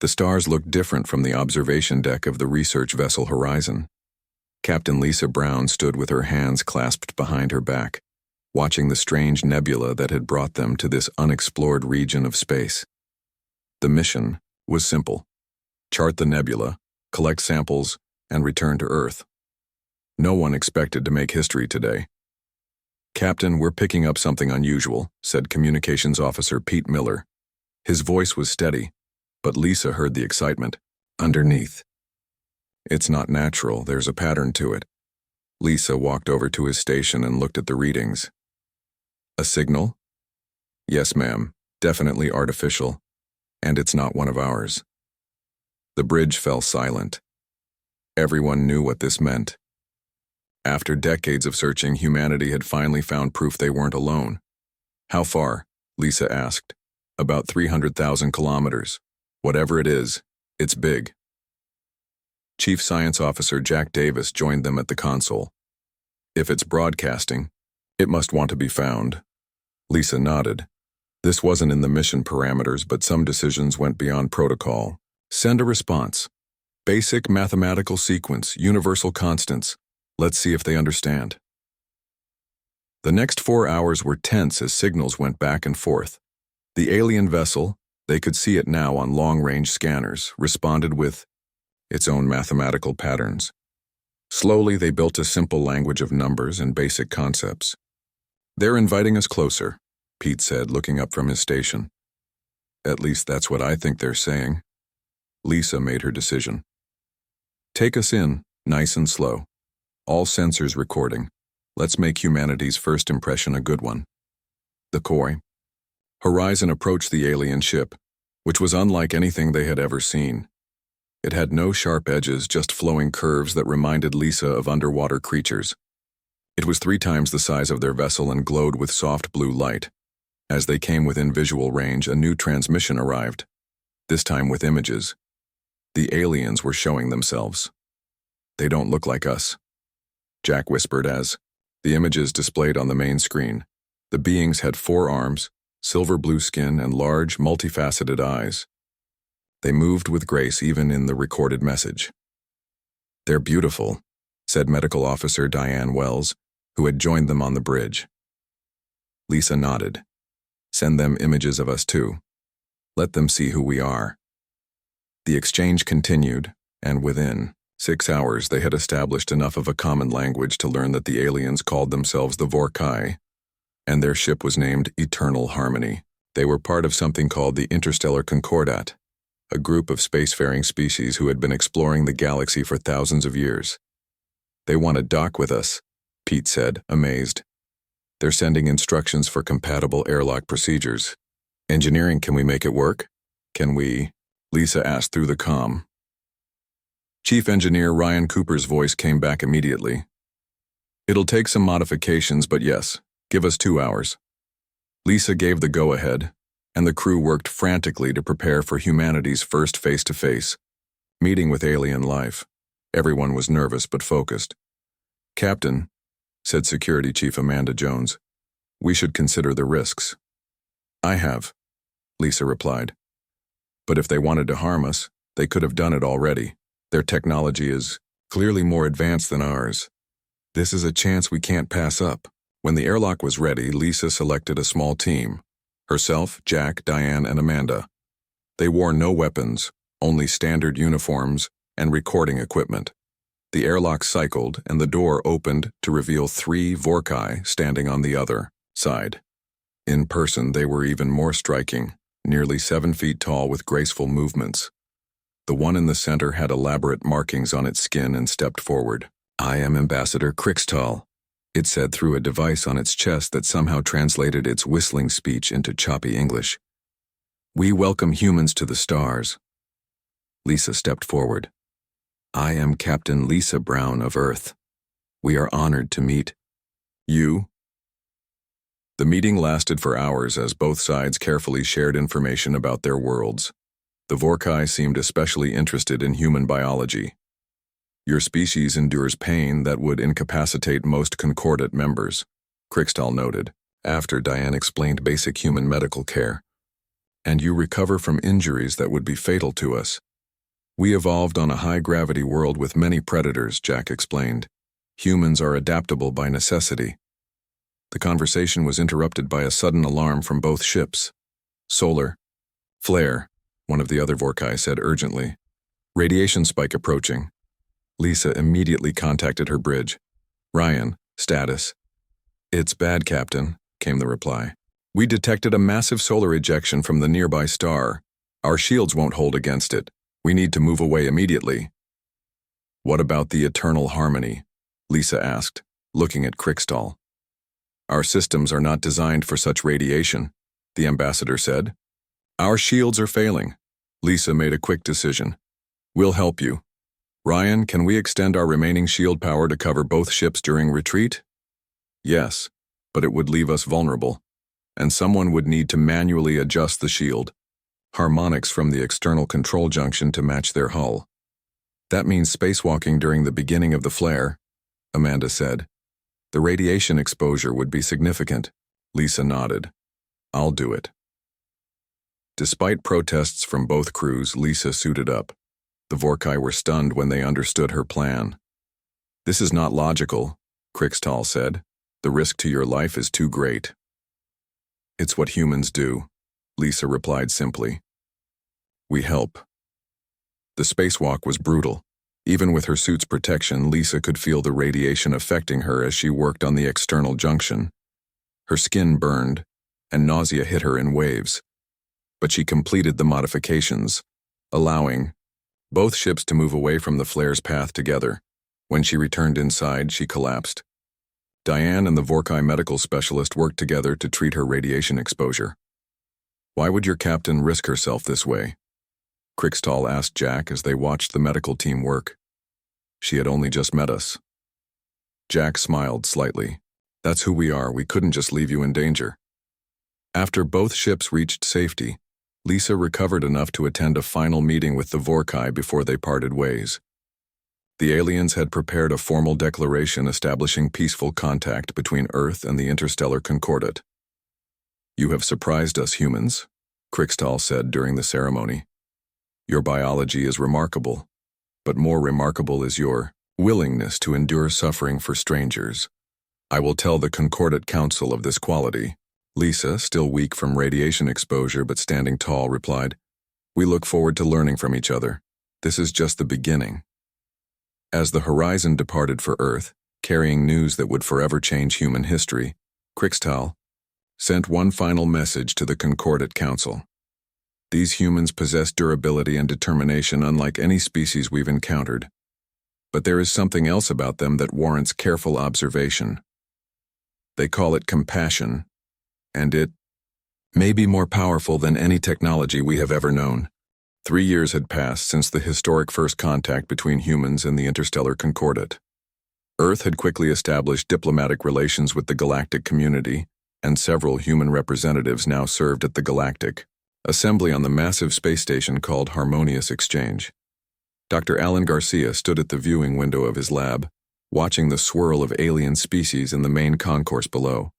The stars looked different from the observation deck of the research vessel Horizon. Captain Lisa Brown stood with her hands clasped behind her back, watching the strange nebula that had brought them to this unexplored region of space. The mission was simple: chart the nebula, collect samples, and return to Earth. No one expected to make history today. "Captain, we're picking up something unusual," said Communications Officer Pete Miller. His voice was steady, but Lisa heard the excitement. "Underneath. It's not natural, there's a pattern to it." Lisa walked over to his station and looked at the readings. "A signal?" "Yes, ma'am, definitely artificial, and it's not one of ours." The bridge fell silent. Everyone knew what this meant. After decades of searching, humanity had finally found proof they weren't alone. "How far?" Lisa asked. "About 300,000 kilometers. Whatever it is, it's big." Chief Science Officer Jack Davis joined them at the console. "If it's broadcasting, it must want to be found." Lisa nodded. This wasn't in the mission parameters, but some decisions went beyond protocol. "Send a response. Basic mathematical sequence, universal constants. Let's see if they understand." The next 4 hours were tense as signals went back and forth. The alien vessel, they could see it now on long-range scanners, responded with its own mathematical patterns. Slowly, they built a simple language of numbers and basic concepts. "They're inviting us closer," Pete said, looking up from his station. "At least that's what I think they're saying." Lisa made her decision. "Take us in, nice and slow. All sensors recording. Let's make humanity's first impression a good one." The coy. Horizon approached the alien ship, which was unlike anything they had ever seen. It had no sharp edges, just flowing curves that reminded Lisa of underwater creatures. It was 3 times the size of their vessel and glowed with soft blue light. As they came within visual range, a new transmission arrived, this time with images. The aliens were showing themselves. "They don't look like us," Jack whispered as the images displayed on the main screen. The beings had 4 arms, silver blue skin, and large, multifaceted eyes. They moved with grace even in the recorded message. "They're beautiful," said Medical Officer Diane Wells, who had joined them on the bridge. Lisa nodded. "Send them images of us too. Let them see who we are." The exchange continued, and within 6 hours they had established enough of a common language to learn that the aliens called themselves the Vorkai, and their ship was named Eternal Harmony. They were part of something called the Interstellar Concordat, a group of spacefaring species who had been exploring the galaxy for thousands of years. "They want to dock with us," Pete said, amazed. "They're sending instructions for compatible airlock procedures. Engineering, can we make it work? Can we?" Lisa asked through the comm. Chief Engineer Ryan Cooper's voice came back immediately. "It'll take some modifications, but yes, give us 2 hours." Lisa gave the go-ahead, and the crew worked frantically to prepare for humanity's first face-to-face meeting with alien life. Everyone was nervous but focused. "Captain," said Security Chief Amanda Jones, "we should consider the risks." "I have," Lisa replied. "But if they wanted to harm us, they could have done it already. Their technology is clearly more advanced than ours. This is a chance we can't pass up." When the airlock was ready, Lisa selected a small team: herself, Jack, Diane, and Amanda. They wore no weapons, only standard uniforms and recording equipment. The airlock cycled, and the door opened to reveal 3 Vorkai standing on the other side. In person, they were even more striking, nearly 7 feet tall with graceful movements. The one in the center had elaborate markings on its skin and stepped forward. "I am Ambassador Crixtal," it said through a device on its chest that somehow translated its whistling speech into choppy English. "We welcome humans to the stars." Lisa stepped forward. "I am Captain Lisa Brown of Earth. We are honored to meet you." The meeting lasted for hours as both sides carefully shared information about their worlds. The Vorkai seemed especially interested in human biology. "Your species endures pain that would incapacitate most Concordat members," Crixtal noted, after Diane explained basic human medical care. and you recover from injuries that would be fatal to us. We evolved on a high-gravity world with many predators, Jack explained. Humans are adaptable by necessity. The conversation was interrupted by a sudden alarm from both ships. Solar flare, one of the other Vorkai said urgently. Radiation spike approaching. Lisa immediately contacted her bridge. Ryan, status. It's bad, Captain, came the reply. We detected a massive solar ejection from the nearby star. Our shields won't hold against it. We need to move away immediately. What about the eternal harmony? Lisa asked, looking at Krikstal. Our systems are not designed for such radiation, the ambassador said. Our shields are failing. Lisa made a quick decision. We'll help you. Ryan, can we extend our remaining shield power to cover both ships during retreat? Yes, but it would leave us vulnerable, and someone would need to manually adjust the shield. Harmonics from the external control junction to match their hull. That means spacewalking during the beginning of the flare, Amanda said. The radiation exposure would be significant. Lisa nodded. I'll do it. Despite protests from both crews, Lisa suited up. The Vorkai were stunned when they understood her plan. This is not logical, Krikstal said. The risk to your life is too great. It's what humans do, Lisa replied simply. We help. The spacewalk was brutal. Even with her suit's protection, Lisa could feel the radiation affecting her as she worked on the external junction. Her skin burned, and nausea hit her in waves. But she completed the modifications, allowing both ships to move away from the flare's path together. When she returned inside, she collapsed. Diane and the Vorkai medical specialist worked together to treat her radiation exposure. Why would your captain risk herself this way? Krikstal asked Jack as they watched the medical team work. She had only just met us. Jack smiled slightly. That's who we are. We couldn't just leave you in danger. After both ships reached safety, Lisa recovered enough to attend a final meeting with the Vorkai before they parted ways. The aliens had prepared a formal declaration establishing peaceful contact between Earth and the interstellar concordate. You have surprised us, humans, Krikstal said during the ceremony. Your biology is remarkable, but more remarkable is your willingness to endure suffering for strangers. I will tell the Concordate Council of this quality. Lisa, still weak from radiation exposure but standing tall, replied, We look forward to learning from each other. This is just the beginning. As the Horizon departed for Earth, carrying news that would forever change human history, Krikstal sent one final message to the Concordate Council. These humans possess durability and determination unlike any species we've encountered. But there is something else about them that warrants careful observation. They call it compassion, and it may be more powerful than any technology we have ever known. 3 years had passed since the historic first contact between humans and the interstellar concordate. Earth had quickly established diplomatic relations with the galactic community, and several human representatives now served at the Galactic Assembly on the massive space station called Harmonious Exchange. Dr. Alan Garcia stood at the viewing window of his lab, watching the swirl of alien species in the main concourse below.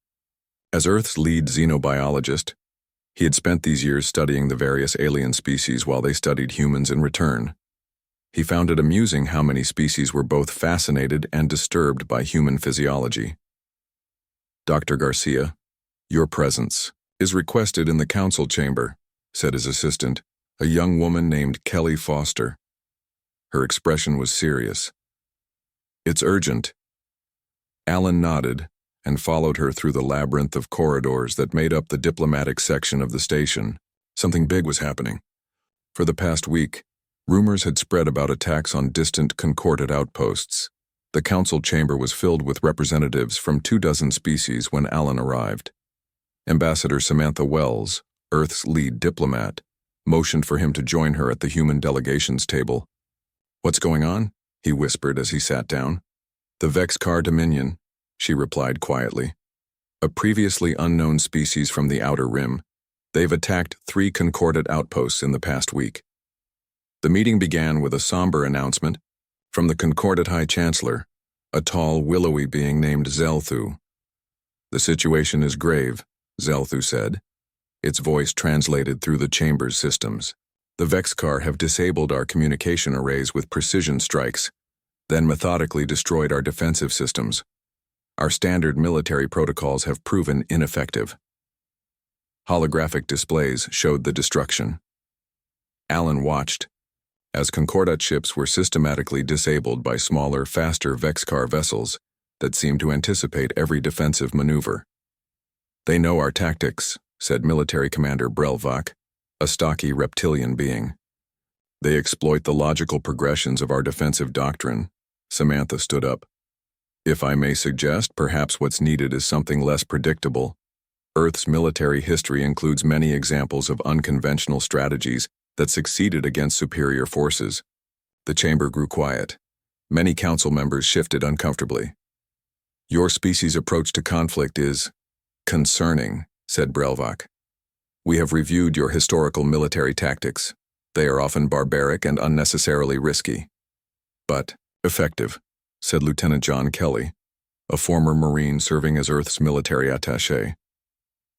As Earth's lead xenobiologist, he had spent these years studying the various alien species while they studied humans in return. He found it amusing how many species were both fascinated and disturbed by human physiology. Dr. Garcia, your presence is requested in the council chamber, said his assistant, a young woman named Kelly Foster. Her expression was serious. It's urgent. Alan nodded and followed her through the labyrinth of corridors that made up the diplomatic section of the station. Something big was happening. For the past week, rumors had spread about attacks on distant concordate outposts. The council chamber was filled with representatives from 24 species when Alan arrived. Ambassador Samantha Wells, Earth's lead diplomat, motioned for him to join her at the human delegations table. What's going on? He whispered as he sat down. The Vexcar Dominion, she replied quietly. A previously unknown species from the Outer Rim. They've attacked 3 concordate outposts in the past week. The meeting began with a somber announcement from the Concordate High Chancellor, a tall, willowy being named Zelthu. The situation is grave, Zelthu said. its voice translated through the chamber's systems. The Vexcar have disabled our communication arrays with precision strikes, then methodically destroyed our defensive systems. Our standard military protocols have proven ineffective. Holographic displays showed the destruction. Alan watched as Concordat ships were systematically disabled by smaller, faster Vexcar vessels that seemed to anticipate every defensive maneuver. "They know our tactics," said Military Commander Brelvak, a stocky reptilian being. "They exploit the logical progressions of our defensive doctrine." Samantha stood up. "If I may suggest, perhaps what's needed is something less predictable. Earth's military history includes many examples of unconventional strategies that succeeded against superior forces." The chamber grew quiet. Many council members shifted uncomfortably. "Your species' approach to conflict is concerning," said Brelvak. "We have reviewed your historical military tactics. They are often barbaric and unnecessarily risky. But effective," said Lieutenant John Kelly, a former Marine serving as Earth's military attaché.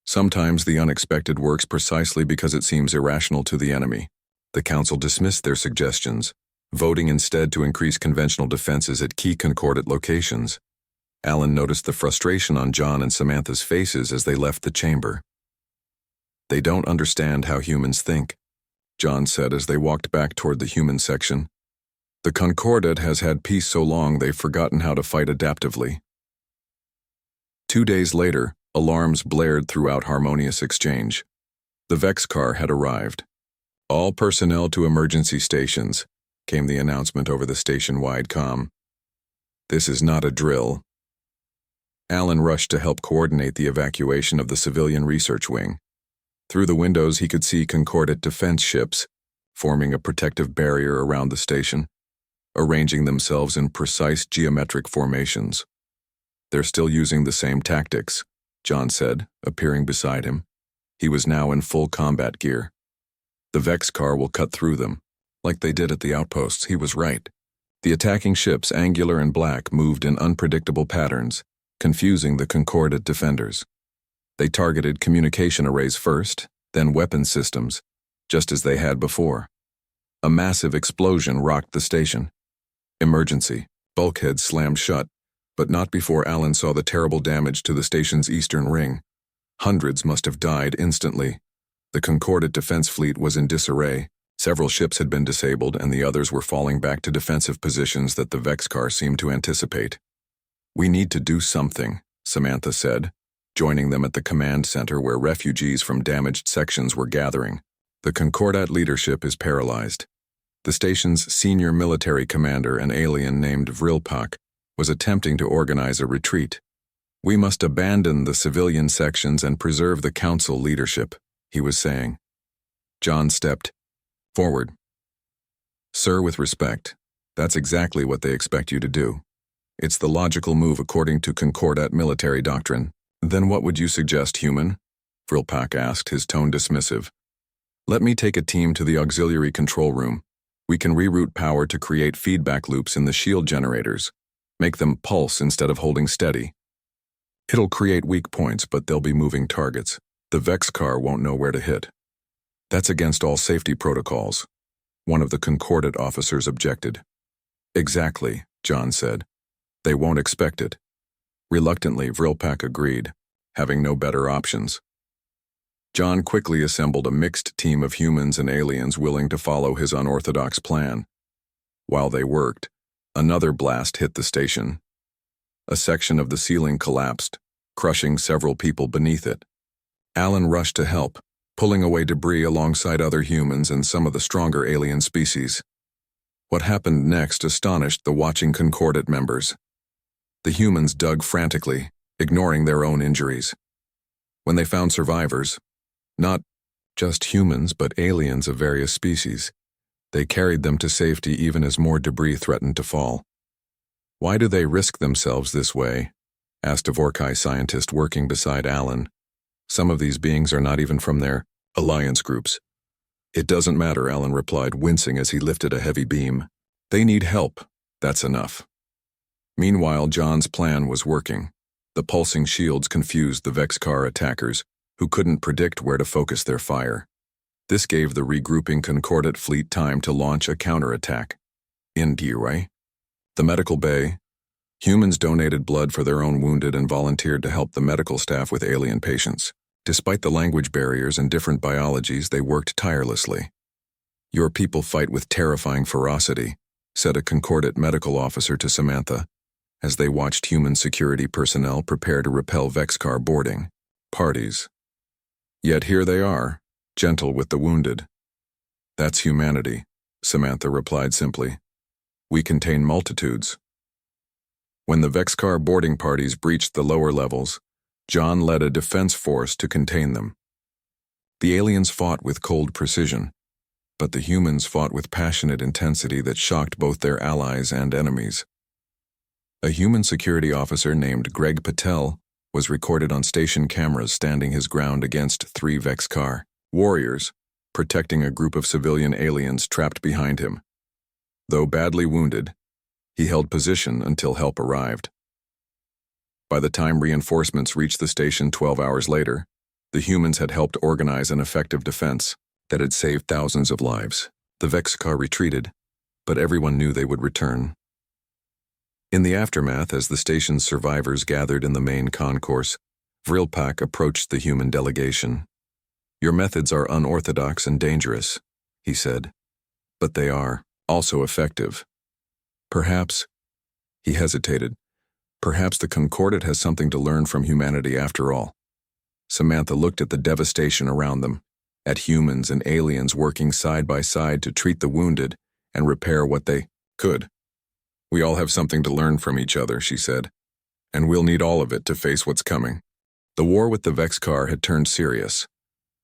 "Sometimes the unexpected works precisely because it seems irrational to the enemy." The council dismissed their suggestions, voting instead to increase conventional defenses at key Concordat locations. Alan noticed the frustration on John and Samantha's faces as they left the chamber. "They don't understand how humans think," John said as they walked back toward the human section. "The Concordat has had peace so long they've forgotten how to fight adaptively." 2 days later, alarms blared throughout Harmonious Exchange. The Vexcar had arrived. "All personnel to emergency stations," came the announcement over the station-wide comm. "This is not a drill." Alan rushed to help coordinate the evacuation of the civilian research wing. Through the windows he could see Concordat defense ships, forming a protective barrier around the station, arranging themselves in precise geometric formations. "They're still using the same tactics," John said, appearing beside him. He was now in full combat gear. "The Vexcar will cut through them, like they did at the outposts." He was right. The attacking ships, angular and black, moved in unpredictable patterns, confusing the Concordat defenders. They targeted communication arrays first, then weapon systems, just as they had before. A massive explosion rocked the station. Emergency. Bulkheads slammed shut, but not before Alan saw the terrible damage to the station's eastern ring. Hundreds must have died instantly. The Concordat defense fleet was in disarray. Several ships had been disabled, and the others were falling back to defensive positions that the Vexcar seemed to anticipate. "We need to do something," Samantha said, joining them at the command center where refugees from damaged sections were gathering. "The Concordat leadership is paralyzed." The station's senior military commander, an alien named Vrilpak, was attempting to organize a retreat. "We must abandon the civilian sections and preserve the council leadership," he was saying. John stepped forward. "Sir, with respect, that's exactly what they expect you to do. It's the logical move according to Concordat military doctrine." "Then what would you suggest, human?" Vrilpak asked, his tone dismissive. "Let me take a team to the auxiliary control room. We can reroute power to create feedback loops in the shield generators. Make them pulse instead of holding steady. It'll create weak points, but they'll be moving targets. The Vexcar won't know where to hit." "That's against all safety protocols," one of the Concordat officers objected. "Exactly," John said. "They won't expect it." Reluctantly, Vrilpak agreed, having no better options. John quickly assembled a mixed team of humans and aliens willing to follow his unorthodox plan. While they worked, another blast hit the station. A section of the ceiling collapsed, crushing several people beneath it. Alan rushed to help, pulling away debris alongside other humans and some of the stronger alien species. What happened next astonished the watching Concordat members. The humans dug frantically, ignoring their own injuries. When they found survivors, not just humans but aliens of various species, they carried them to safety even as more debris threatened to fall. "Why do they risk themselves this way?" asked a Vorkai scientist working beside Alan. "Some of these beings are not even from their alliance groups." "It doesn't matter," Alan replied, wincing as he lifted a heavy beam. "They need help. That's enough." Meanwhile, John's plan was working. The pulsing shields confused the Vexcar attackers, who couldn't predict where to focus their fire. This gave the regrouping Concordat fleet time to launch a counterattack. In Diray, the medical bay, humans donated blood for their own wounded and volunteered to help the medical staff with alien patients. Despite the language barriers and different biologies, they worked tirelessly. "Your people fight with terrifying ferocity," said a Concordat medical officer to Samantha, as they watched human security personnel prepare to repel Vexcar boarding parties. "Yet here they are, gentle with the wounded." "That's humanity," Samantha replied simply. "We contain multitudes." When the Vexcar boarding parties breached the lower levels, John led a defense force to contain them. The aliens fought with cold precision, but the humans fought with passionate intensity that shocked both their allies and enemies. A human security officer named Greg Patel was recorded on station cameras standing his ground against 3 Vexcar warriors, protecting a group of civilian aliens trapped behind him. Though badly wounded, he held position until help arrived. By the time reinforcements reached the station 12 hours later, the humans had helped organize an effective defense that had saved thousands of lives. The Vexcar retreated, but everyone knew they would return. In the aftermath, as the station's survivors gathered in the main concourse, Vrilpak approached the human delegation. "Your methods are unorthodox and dangerous," he said, "but they are also effective. Perhaps," he hesitated, "perhaps the Concordat has something to learn from humanity after all." Samantha looked at the devastation around them, at humans and aliens working side by side to treat the wounded and repair what they could. "We all have something to learn from each other," she said, "and we'll need all of it to face what's coming." The war with the Vexcar had turned serious.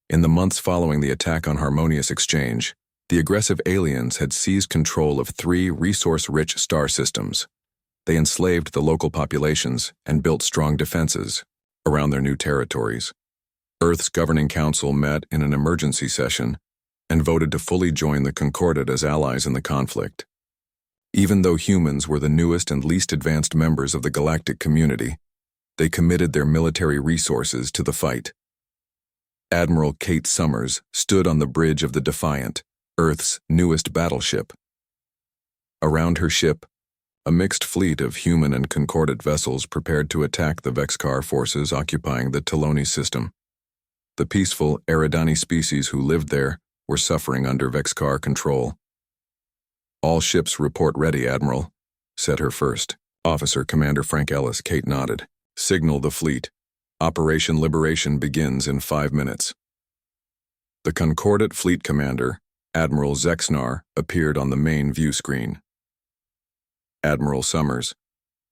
In the months following the attack on Harmonious Exchange, the aggressive aliens had seized control of 3 resource-rich star systems. They enslaved the local populations and built strong defenses around their new territories. Earth's governing council met in an emergency session and voted to fully join the Concordat as allies in the conflict. Even though humans were the newest and least advanced members of the galactic community, they committed their military resources to the fight. Admiral Kate Summers stood on the bridge of the Defiant, Earth's newest battleship. Around her ship, a mixed fleet of human and Concordat vessels prepared to attack the Vexcar forces occupying the Teloni system. The peaceful Eridani species who lived there were suffering under Vexcar control. "All ships report ready, Admiral," said her first officer, Commander Frank Ellis. Kate nodded. "Signal the fleet. Operation Liberation begins in 5 minutes." The Concordat fleet commander, Admiral Zexnar, appeared on the main view screen. "Admiral Summers,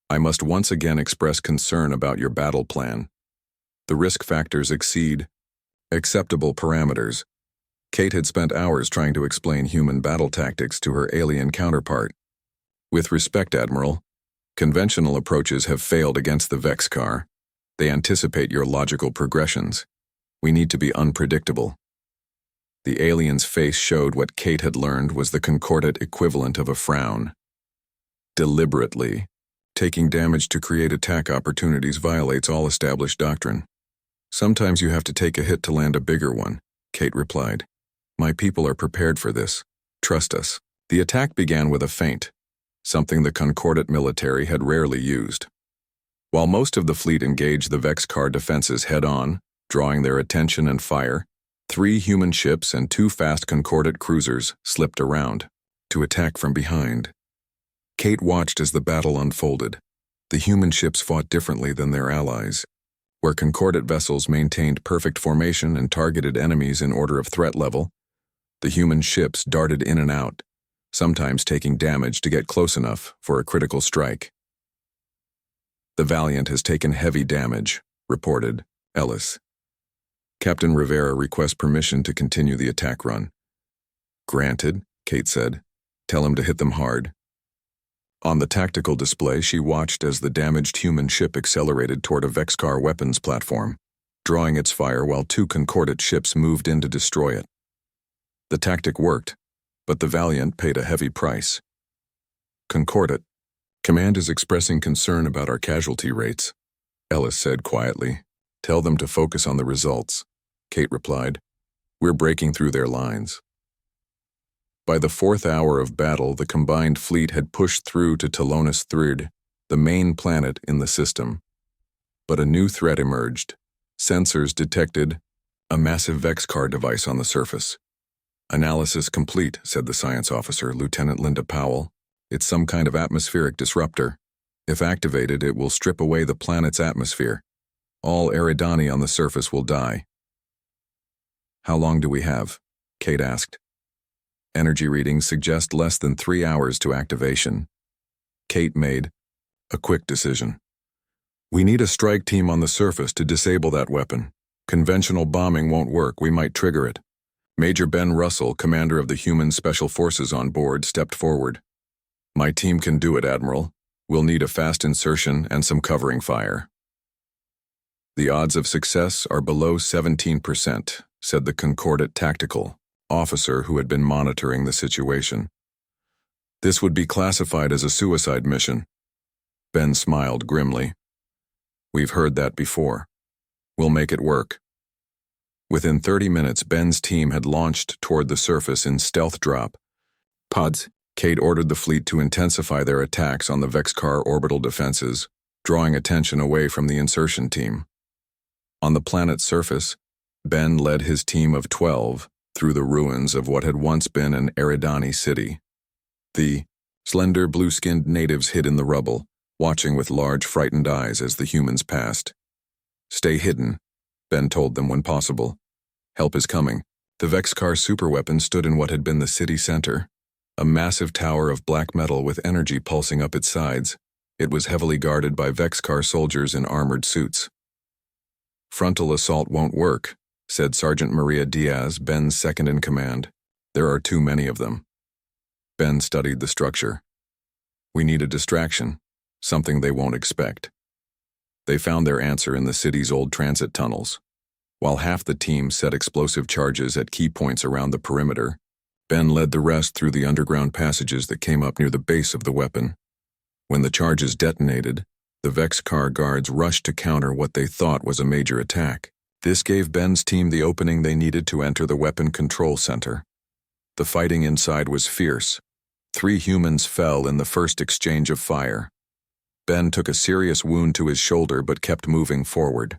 I must once again express concern about your battle plan. The risk factors exceed acceptable parameters." Kate had spent hours trying to explain human battle tactics to her alien counterpart. "With respect, Admiral, conventional approaches have failed against the Vexcar. They anticipate your logical progressions. We need to be unpredictable." The alien's face showed what Kate had learned was the Concordat equivalent of a frown. "Deliberately, taking damage to create attack opportunities violates all established doctrine. Sometimes you have to take a hit to land a bigger one," Kate replied. "My people are prepared for this. Trust us." The attack began with a feint, something the Concordat military had rarely used. While most of the fleet engaged the Vexcar defenses head-on, drawing their attention and fire, 3 human ships and 2 fast Concordat cruisers slipped around to attack from behind. Kate watched as the battle unfolded. The human ships fought differently than their allies. Where Concordat vessels maintained perfect formation and targeted enemies in order of threat level, the human ships darted in and out, sometimes taking damage to get close enough for a critical strike. "The Valiant has taken heavy damage," reported Ellis. "Captain Rivera requests permission to continue the attack run." "Granted," Kate said. "Tell him to hit them hard." On the tactical display, she watched as the damaged human ship accelerated toward a Vexcar weapons platform, drawing its fire while 2 Concordat ships moved in to destroy it. The tactic worked, but the Valiant paid a heavy price. "Concordat, Command is expressing concern about our casualty rates," Ellis said quietly. "Tell them to focus on the results." Kate replied. We're breaking through their lines. By the 4th hour of battle, the combined fleet had pushed through to Talonis III, the main planet in the system. But a new threat emerged. Sensors detected a massive Vexcar device on the surface. Analysis complete, said the science officer, Lieutenant Linda Powell. It's some kind of atmospheric disruptor. If activated, it will strip away the planet's atmosphere. All Eridani on the surface will die. How long do we have? Kate asked. Energy readings suggest less than 3 hours to activation. Kate made a quick decision. We need a strike team on the surface to disable that weapon. Conventional bombing won't work, we might trigger it. Major Ben Russell, commander of the Human Special Forces on board, stepped forward. My team can do it, Admiral. We'll need a fast insertion and some covering fire. The odds of success are below 17%, said the Concordat tactical officer who had been monitoring the situation. This would be classified as a suicide mission. Ben smiled grimly. We've heard that before. We'll make it work. Within 30 minutes, Ben's team had launched toward the surface in stealth drop pods. Kate ordered the fleet to intensify their attacks on the Vexcar orbital defenses, drawing attention away from the insertion team. On the planet's surface, Ben led his team of 12 through the ruins of what had once been an Eridani city. The slender, blue-skinned natives hid in the rubble, watching with large, frightened eyes as the humans passed. Stay hidden, Ben told them when possible. Help is coming. The Vexcar superweapon stood in what had been the city center, a massive tower of black metal with energy pulsing up its sides. It was heavily guarded by Vexcar soldiers in armored suits. Frontal assault won't work, said Sergeant Maria Diaz, Ben's second-in-command. There are too many of them. Ben studied the structure. We need a distraction, something they won't expect. They found their answer in the city's old transit tunnels. While half the team set explosive charges at key points around the perimeter, Ben led the rest through the underground passages that came up near the base of the weapon. When the charges detonated, the Vexcar guards rushed to counter what they thought was a major attack. This gave Ben's team the opening they needed to enter the weapon control center. The fighting inside was fierce. 3 humans fell in the first exchange of fire. Ben took a serious wound to his shoulder but kept moving forward.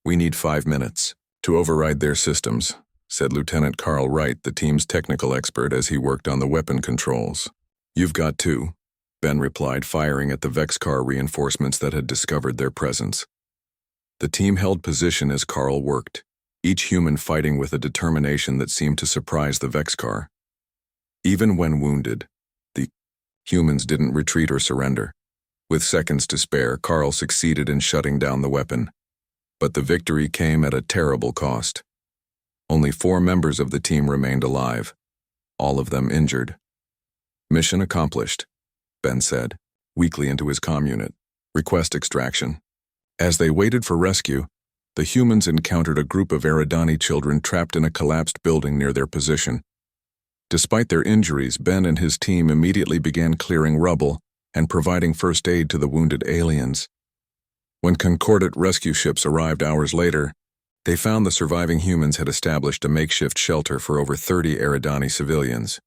We need 5 minutes to override their systems, said Lieutenant Carl Wright, the team's technical expert, as he worked on the weapon controls. You've got 2, Ben replied, firing at the Vexcar reinforcements that had discovered their presence. The team held position as Carl worked, each human fighting with a determination that seemed to surprise the Vexcar. Even when wounded, the humans didn't retreat or surrender. With seconds to spare, Carl succeeded in shutting down the weapon. But the victory came at a terrible cost. Only 4 members of the team remained alive, all of them injured. Mission accomplished, Ben said, weakly into his comm unit. Request extraction. As they waited for rescue, the humans encountered a group of Eridani children trapped in a collapsed building near their position. Despite their injuries, Ben and his team immediately began clearing rubble and providing first aid to the wounded aliens. When Concordat rescue ships arrived hours later, they found the surviving humans had established a makeshift shelter for over 30 Eridani civilians.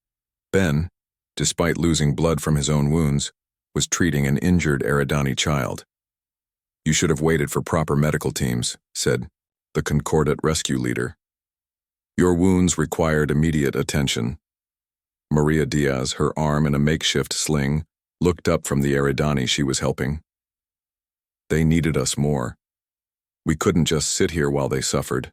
Ben, despite losing blood from his own wounds, was treating an injured Eridani child. You should have waited for proper medical teams, said the Concordat rescue leader. Your wounds required immediate attention. Maria Diaz, her arm in a makeshift sling, looked up from the Eridani she was helping. They needed us more. We couldn't just sit here while they suffered.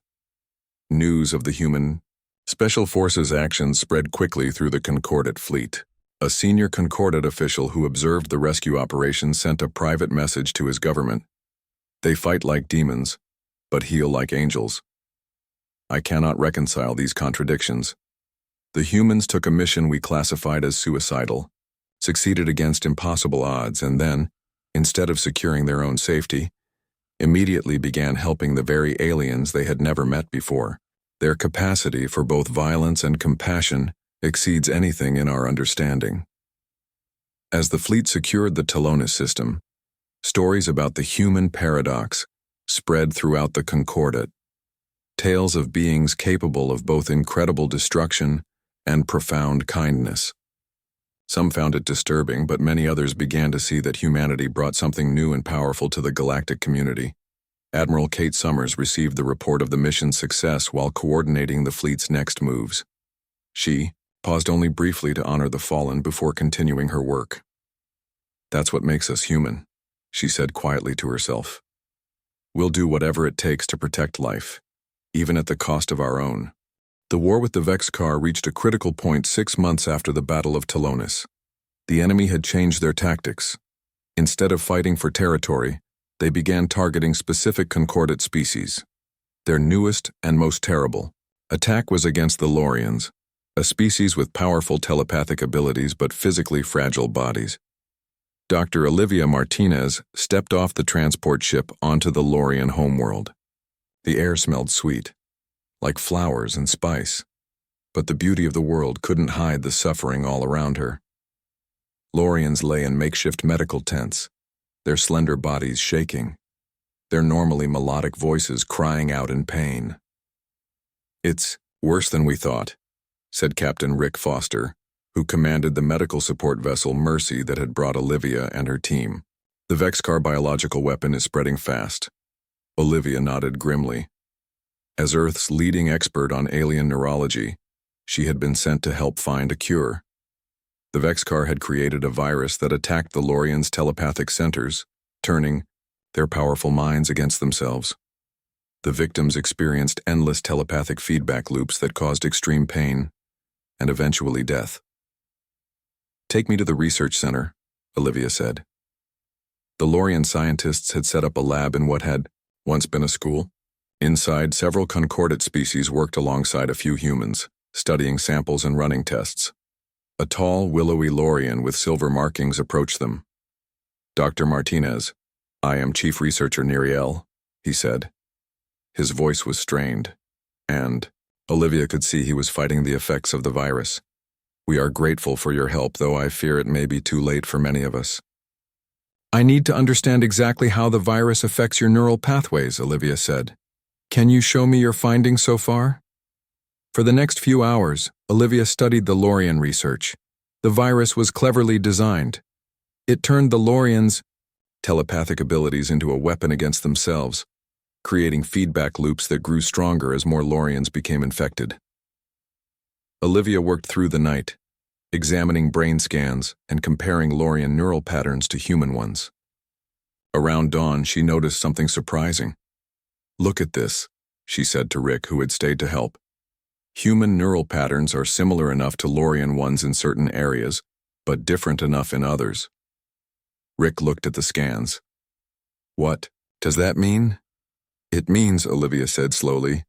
News of the human Special Forces actions spread quickly through the Concordat fleet. A senior Concordat official who observed the rescue operation sent a private message to his government. They fight like demons, but heal like angels. I cannot reconcile these contradictions. The humans took a mission we classified as suicidal, succeeded against impossible odds, and then, instead of securing their own safety, immediately began helping the very aliens they had never met before. Their capacity for both violence and compassion exceeds anything in our understanding. As the fleet secured the Talonis system, stories about the human paradox spread throughout the Concordat. tales of beings capable of both incredible destruction and profound kindness. Some found it disturbing, but many others began to see that humanity brought something new and powerful to the galactic community. Admiral Kate Summers received the report of the mission's success while coordinating the fleet's next moves. She paused only briefly to honor the fallen before continuing her work. "That's what makes us human," she said quietly to herself. "We'll do whatever it takes to protect life, even at the cost of our own." The war with the Vexcar reached a critical point 6 months after the Battle of Telonis. The enemy had changed their tactics. Instead of fighting for territory, they began targeting specific concordate species. Their newest and most terrible attack was against the Lorians, a species with powerful telepathic abilities but physically fragile bodies. Dr. Olivia Martinez stepped off the transport ship onto the Lorian homeworld. The air smelled sweet, like flowers and spice, but the beauty of the world couldn't hide the suffering all around her. Lorians lay in makeshift medical tents, their slender bodies shaking, their normally melodic voices crying out in pain. "It's worse than we thought," said Captain Rick Foster, who commanded the medical support vessel Mercy that had brought Olivia and her team. "The Vexcar biological weapon is spreading fast." Olivia nodded grimly. As Earth's leading expert on alien neurology, she had been sent to help find a cure. The Vexcar had created a virus that attacked the Lorians' telepathic centers, turning their powerful minds against themselves. The victims experienced endless telepathic feedback loops that caused extreme pain and eventually death. "Take me to the research center," Olivia said. The Lorian scientists had set up a lab in what had once been a school. Inside, several concordate species worked alongside a few humans, studying samples and running tests. A tall, willowy Lorian with silver markings approached them. "Dr. Martinez, I am Chief Researcher Neriel," he said. His voice was strained, and Olivia could see he was fighting the effects of the virus. "We are grateful for your help, though I fear it may be too late for many of us." "I need to understand exactly how the virus affects your neural pathways," Olivia said. "Can you show me your findings so far?" For the next few hours, Olivia studied the Lorian research. The virus was cleverly designed. It turned the Lorians' telepathic abilities into a weapon against themselves, creating feedback loops that grew stronger as more Lorians became infected. Olivia worked through the night, examining brain scans and comparing Lorian neural patterns to human ones. Around dawn, she noticed something surprising. "Look at this," she said to Rick, who had stayed to help. "Human neural patterns are similar enough to Lorian ones in certain areas, but different enough in others." Rick looked at the scans. "What does that mean?" "It means," Olivia said slowly,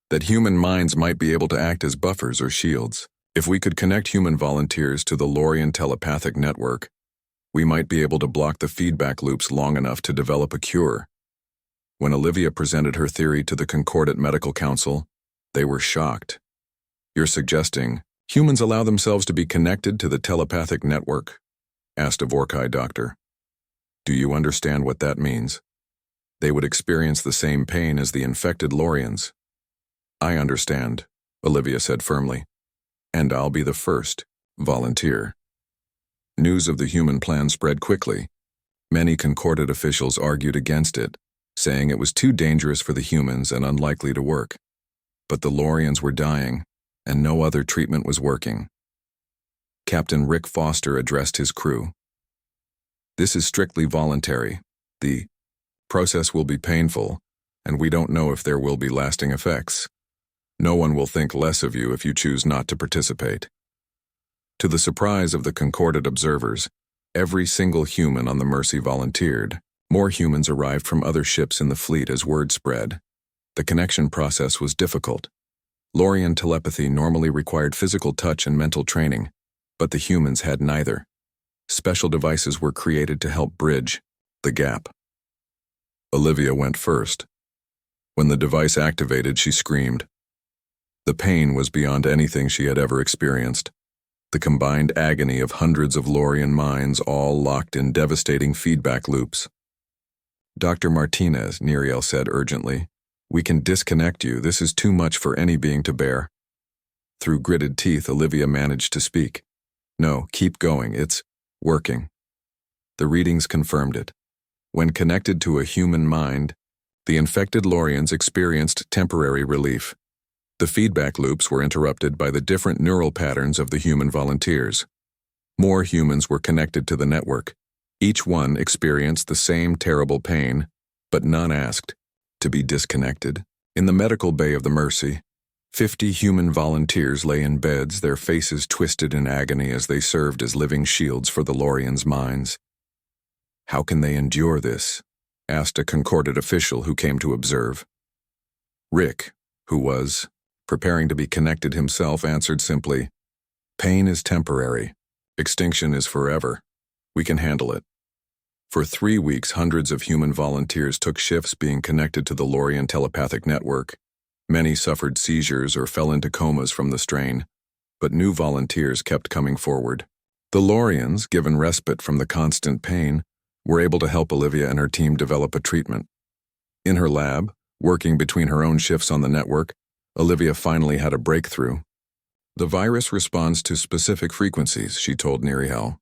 "that human minds might be able to act as buffers or shields. If we could connect human volunteers to the Lorian telepathic network, we might be able to block the feedback loops long enough to develop a cure." When Olivia presented her theory to the Concordant Medical Council, they were shocked. "You're suggesting humans allow themselves to be connected to the telepathic network?" asked a Vorkai doctor. "Do you understand what that means? They would experience the same pain as the infected Lorians." "I understand," Olivia said firmly. "And I'll be the first volunteer." News of the human plan spread quickly. Many Concordat officials argued against it, saying it was too dangerous for the humans and unlikely to work. But the Lorians were dying, and no other treatment was working. Captain Rick Foster addressed his crew. "This is strictly voluntary. The process will be painful, and we don't know if there will be lasting effects. No one will think less of you if you choose not to participate." To the surprise of the Concordat observers, every single human on the Mercy volunteered. More humans arrived from other ships in the fleet as word spread. The connection process was difficult. Lorian telepathy normally required physical touch and mental training, but the humans had neither. Special devices were created to help bridge the gap. Olivia went first. When the device activated, she screamed. The pain was beyond anything she had ever experienced. The combined agony of hundreds of Lorian minds all locked in devastating feedback loops. "Dr. Martinez," Neriel said urgently, We can disconnect you. This is too much for any being to bear. Through gritted teeth, Olivia managed to speak. No, keep going. It's working. The readings confirmed it. When connected to a human mind, the infected Lorians experienced temporary relief. The feedback loops were interrupted by the different neural patterns of the human volunteers. More humans were connected to the network. Each one experienced the same terrible pain, but none asked to be disconnected. In the medical bay of the Mercy, 50 human volunteers lay in beds, their faces twisted in agony as they served as living shields for the Lorians' minds. "How can they endure this?" asked a concordant official who came to observe. Rick, who was preparing to be connected himself, answered simply, "Pain is temporary. Extinction is forever. We can handle it." For 3 weeks, hundreds of human volunteers took shifts being connected to the Lorian telepathic network. Many suffered seizures or fell into comas from the strain, but new volunteers kept coming forward. The Lorians, given respite from the constant pain, were able to help Olivia and her team develop a treatment. In her lab, working between her own shifts on the network, Olivia finally had a breakthrough. "The virus responds to specific frequencies," she told Neriel.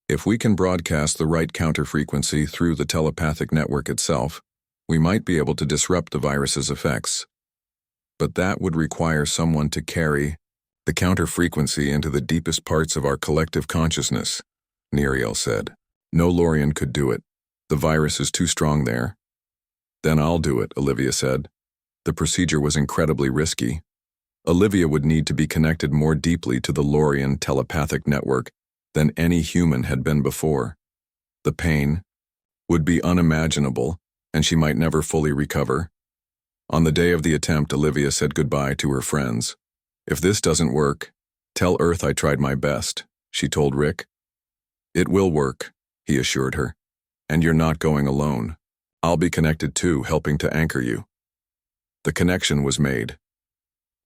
"If we can broadcast the right counter frequency through the telepathic network itself, we might be able to disrupt the virus's effects. But that would require someone to carry the counter frequency into the deepest parts of our collective consciousness," Neriel said. "No Lorian could do it. The virus is too strong there." "Then I'll do it," Olivia said. The procedure was incredibly risky. Olivia would need to be connected more deeply to the Lorian telepathic network than any human had been before. The pain would be unimaginable, and she might never fully recover. On the day of the attempt, Olivia said goodbye to her friends. "If this doesn't work, tell Earth I tried my best," she told Rick. "It will work," he assured her. "And you're not going alone. I'll be connected too, helping to anchor you." The connection was made.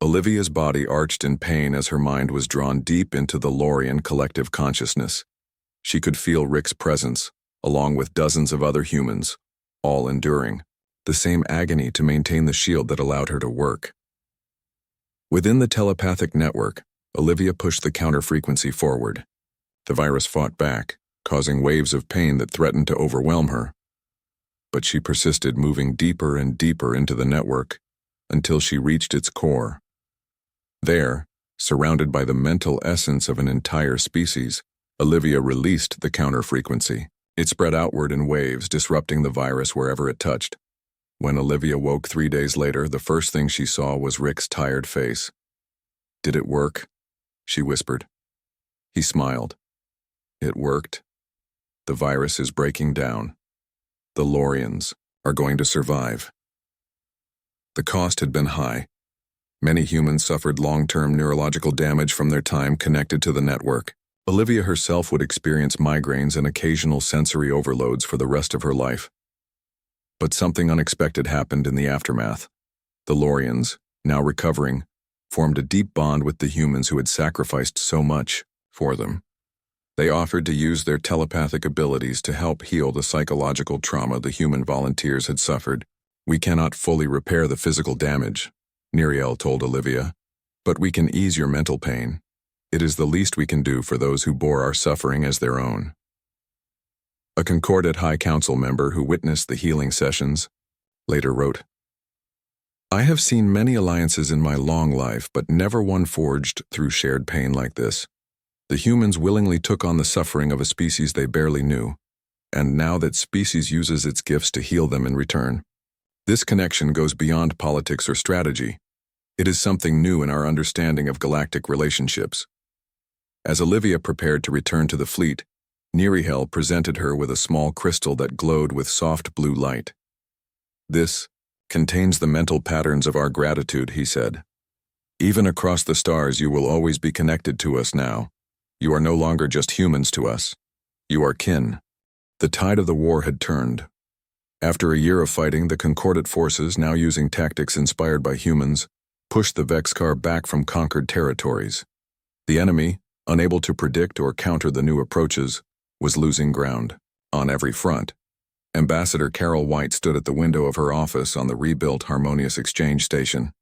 Olivia's body arched in pain as her mind was drawn deep into the Lorian collective consciousness. She could feel Rick's presence, along with dozens of other humans, all enduring the same agony to maintain the shield that allowed her to work. Within the telepathic network, Olivia pushed the counter frequency forward. The virus fought back, causing waves of pain that threatened to overwhelm her. But she persisted, moving deeper and deeper into the network until she reached its core. There, surrounded by the mental essence of an entire species, Olivia released the counter frequency. It spread outward in waves, disrupting the virus wherever it touched. When Olivia woke 3 days later, the first thing she saw was Rick's tired face. "Did it work?" she whispered. He smiled. "It worked. The virus is breaking down. The Lorians are going to survive." The cost had been high. Many humans suffered long-term neurological damage from their time connected to the network. Olivia herself would experience migraines and occasional sensory overloads for the rest of her life. But something unexpected happened in the aftermath. The Lorians, now recovering, formed a deep bond with the humans who had sacrificed so much for them. They offered to use their telepathic abilities to help heal the psychological trauma the human volunteers had suffered. "We cannot fully repair the physical damage," Neriel told Olivia, "but we can ease your mental pain. It is the least we can do for those who bore our suffering as their own." A Concordat High Council member who witnessed the healing sessions later wrote, "I have seen many alliances in my long life, but never one forged through shared pain like this. The humans willingly took on the suffering of a species they barely knew, and now that species uses its gifts to heal them in return. This connection goes beyond politics or strategy. It is something new in our understanding of galactic relationships." As Olivia prepared to return to the fleet, Neriel presented her with a small crystal that glowed with soft blue light. "This contains the mental patterns of our gratitude," he said. "Even across the stars, you will always be connected to us now. You are no longer just humans to us. You are kin." The tide of the war had turned. After a year of fighting, the Concordat forces, now using tactics inspired by humans, pushed the Vexcar back from conquered territories. The enemy, unable to predict or counter the new approaches, was losing ground on every front, Ambassador Carol White stood at the window of her office on the rebuilt Harmonious Exchange Station.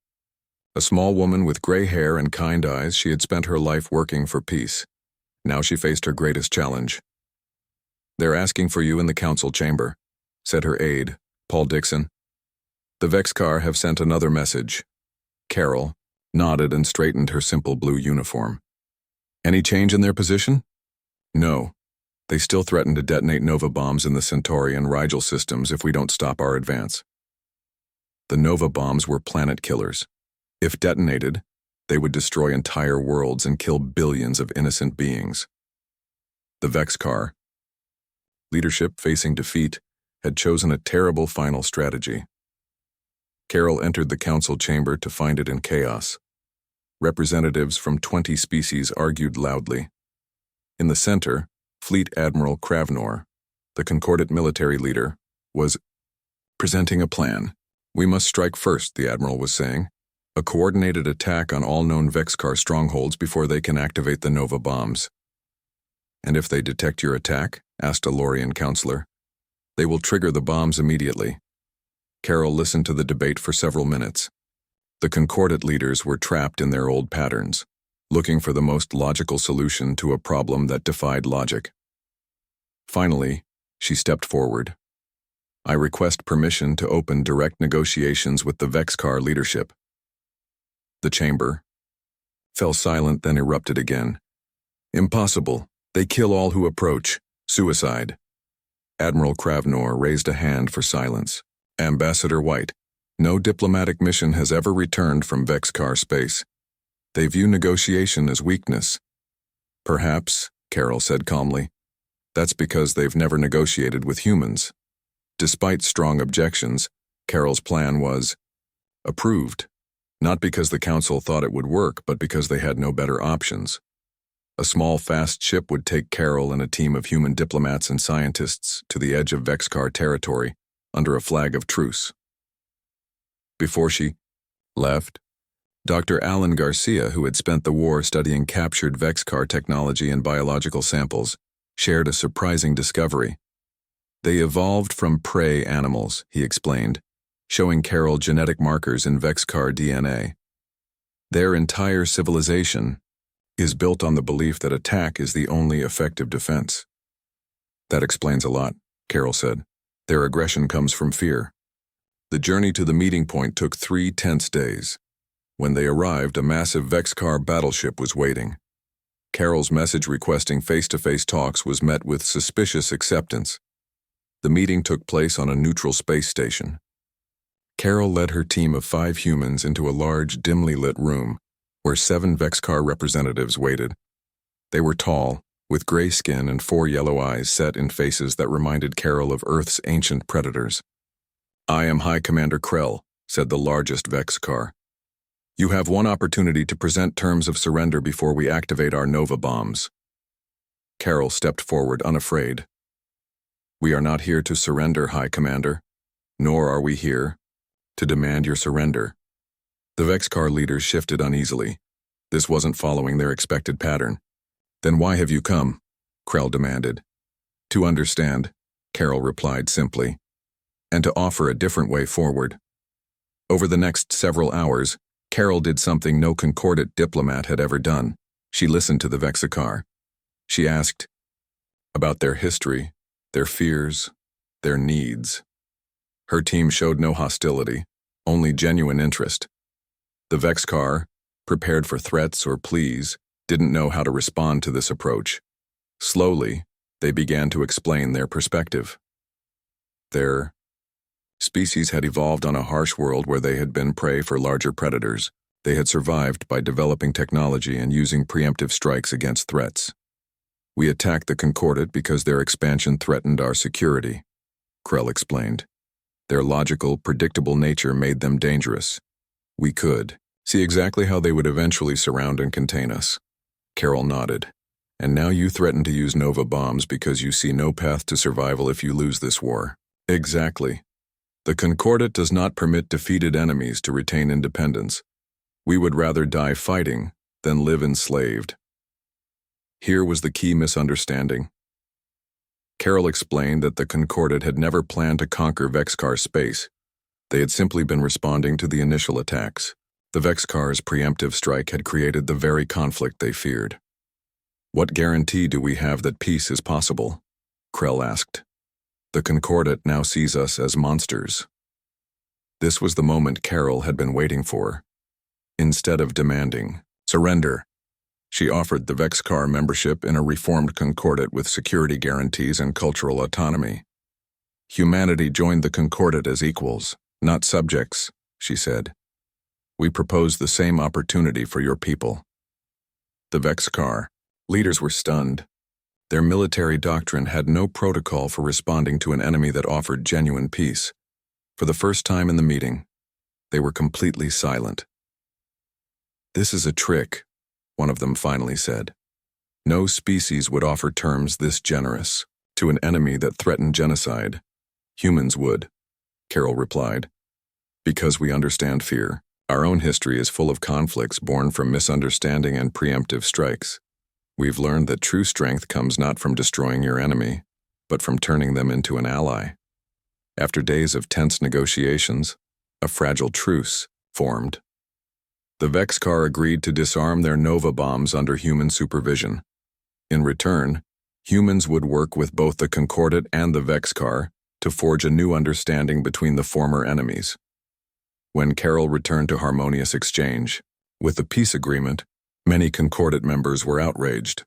A small woman with gray hair and kind eyes, she had spent her life working for peace. Now she faced her greatest challenge. "They're asking for you in the council chamber," said her aide, Paul Dixon. "The Vexcar have sent another message." Carol nodded and straightened her simple blue uniform. "Any change in their position?" "No. They still threaten to detonate Nova bombs in the Centauri and Rigel systems if we don't stop our advance." The Nova bombs were planet killers. If detonated, they would destroy entire worlds and kill billions of innocent beings. The Vexcar, leadership facing defeat, had chosen a terrible final strategy. Carol entered the council chamber to find it in chaos. Representatives from 20 species argued loudly. In the center, Fleet Admiral Kravnor, the Concordat military leader, was presenting a plan. "We must strike first," the Admiral was saying. "A coordinated attack on all known Vexcar strongholds before they can activate the Nova bombs." "And if they detect your attack?" asked a Lorian counselor. "They will trigger the bombs immediately." Carol listened to the debate for several minutes. The Concordat leaders were trapped in their old patterns, looking for the most logical solution to a problem that defied logic. Finally, she stepped forward. "I request permission to open direct negotiations with the Vexcar leadership." The chamber fell silent, then erupted again. "Impossible. They kill all who approach. Suicide." Admiral Kravnor raised a hand for silence. "Ambassador White, no diplomatic mission has ever returned from Vexcar space. They view negotiation as weakness." "Perhaps," Carol said calmly. "That's because they've never negotiated with humans." Despite strong objections, Carol's plan was approved, not because the council thought it would work, but because they had no better options. A small, fast ship would take Carol and a team of human diplomats and scientists to the edge of Vexcar territory under a flag of truce. Before she left, Dr. Alan Garcia, who had spent the war studying captured Vexcar technology and biological samples, shared a surprising discovery. "They evolved from prey animals," he explained, showing Carol genetic markers in Vexcar DNA. "Their entire civilization is built on the belief that attack is the only effective defense." "That explains a lot," Carol said. "Their aggression comes from fear." The journey to the meeting point took 3 tense days. When they arrived, a massive Vexcar battleship was waiting. Carol's message requesting face-to-face talks was met with suspicious acceptance. The meeting took place on a neutral space station. Carol led her team of 5 humans into a large, dimly lit room where 7 Vexcar representatives waited. They were tall, with gray skin and 4 yellow eyes set in faces that reminded Carol of Earth's ancient predators. "I am High Commander Krell," said the largest Vexcar. "You have one opportunity to present terms of surrender before we activate our Nova bombs." Carol stepped forward, unafraid. "We are not here to surrender, High Commander, nor are we here to demand your surrender." The Vexcar leaders shifted uneasily. This wasn't following their expected pattern. "Then why have you come?" Krell demanded. "To understand," Carol replied simply, "and to offer a different way forward." Over the next several hours, Carol did something no Concordat diplomat had ever done. She listened to the Vexcar. She asked about their history, their fears, their needs. Her team showed no hostility, only genuine interest. The Vexcar, prepared for threats or pleas, didn't know how to respond to this approach. Slowly, they began to explain their perspective. Their species had evolved on a harsh world where they had been prey for larger predators. They had survived by developing technology and using preemptive strikes against threats. "We attacked the Concordat because their expansion threatened our security," Krell explained. "Their logical, predictable nature made them dangerous. We could see exactly how they would eventually surround and contain us." Carol nodded. "And now you threaten to use Nova bombs because you see no path to survival if you lose this war." "Exactly. The Concordat does not permit defeated enemies to retain independence. We would rather die fighting than live enslaved." Here was the key misunderstanding. Carol explained that the Concordat had never planned to conquer Vexcar space. They had simply been responding to the initial attacks. The Vexcar's preemptive strike had created the very conflict they feared. "What guarantee do we have that peace is possible?" Krell asked. "The Concordat now sees us as monsters." This was the moment Carol had been waiting for. Instead of demanding surrender, she offered the Vexcar membership in a reformed Concordat with security guarantees and cultural autonomy. "Humanity joined the Concordat as equals, not subjects," she said. "We propose the same opportunity for your people." The Vexcar leaders were stunned. Their military doctrine had no protocol for responding to an enemy that offered genuine peace. For the first time in the meeting, they were completely silent. "This is a trick," one of them finally said. "No species would offer terms this generous to an enemy that threatened genocide." "Humans would," Carol replied. "Because we understand fear. Our own history is full of conflicts born from misunderstanding and preemptive strikes. We've learned that true strength comes not from destroying your enemy, but from turning them into an ally." After days of tense negotiations, a fragile truce formed. The Vexcar agreed to disarm their Nova bombs under human supervision. In return, humans would work with both the Concordat and the Vexcar to forge a new understanding between the former enemies. When Carol returned to harmonious exchange with the peace agreement, many Concordat members were outraged.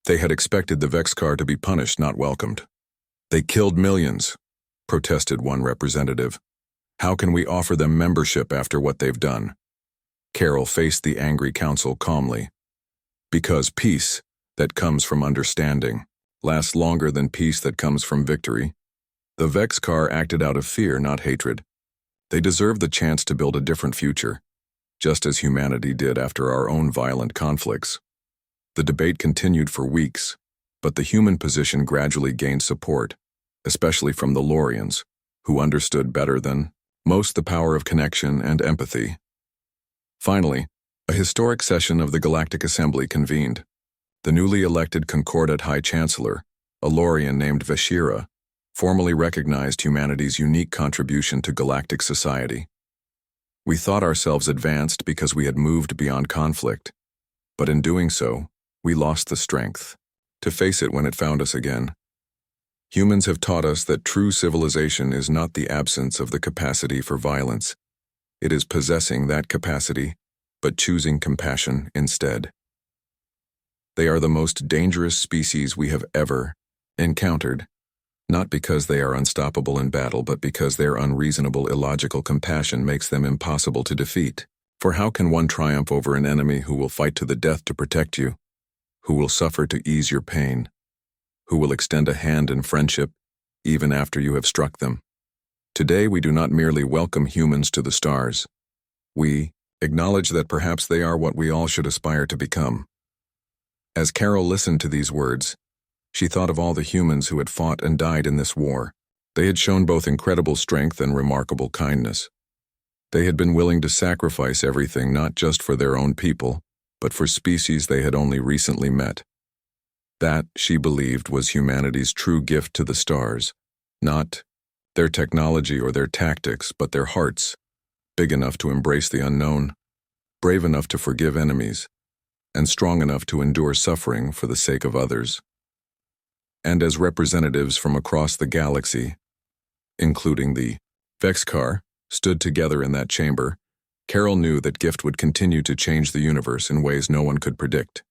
They had expected the Vexcar to be punished, not welcomed. "They killed millions," protested one representative. "How can we offer them membership after what they've done?" Carol faced the angry council calmly. "Because peace that comes from understanding lasts longer than peace that comes from victory." The Vexcar acted out of fear, not hatred. They deserved the chance to build a different future, just as humanity did after our own violent conflicts. The debate continued for weeks, but the human position gradually gained support, especially from the Lorians, who understood better than most the power of connection and empathy. Finally, a historic session of the Galactic Assembly convened. The newly elected Concordat High Chancellor, a Lorian named Vashira, formally recognized humanity's unique contribution to galactic society. "We thought ourselves advanced because we had moved beyond conflict, but in doing so, we lost the strength to face it when it found us again. Humans have taught us that true civilization is not the absence of the capacity for violence. It is possessing that capacity, but choosing compassion instead. They are the most dangerous species we have ever encountered, not because they are unstoppable in battle, but because their unreasonable, illogical compassion makes them impossible to defeat. For how can one triumph over an enemy who will fight to the death to protect you, who will suffer to ease your pain, who will extend a hand in friendship even after you have struck them? Today we do not merely welcome humans to the stars. We acknowledge that perhaps they are what we all should aspire to become." As Carol listened to these words, she thought of all the humans who had fought and died in this war. They had shown both incredible strength and remarkable kindness. They had been willing to sacrifice everything, not just for their own people, but for species they had only recently met. That, she believed, was humanity's true gift to the stars, not their technology or their tactics, but their hearts, big enough to embrace the unknown, brave enough to forgive enemies, and strong enough to endure suffering for the sake of others. And as representatives from across the galaxy, including the Vexcar, stood together in that chamber, Carol knew that gift would continue to change the universe in ways no one could predict.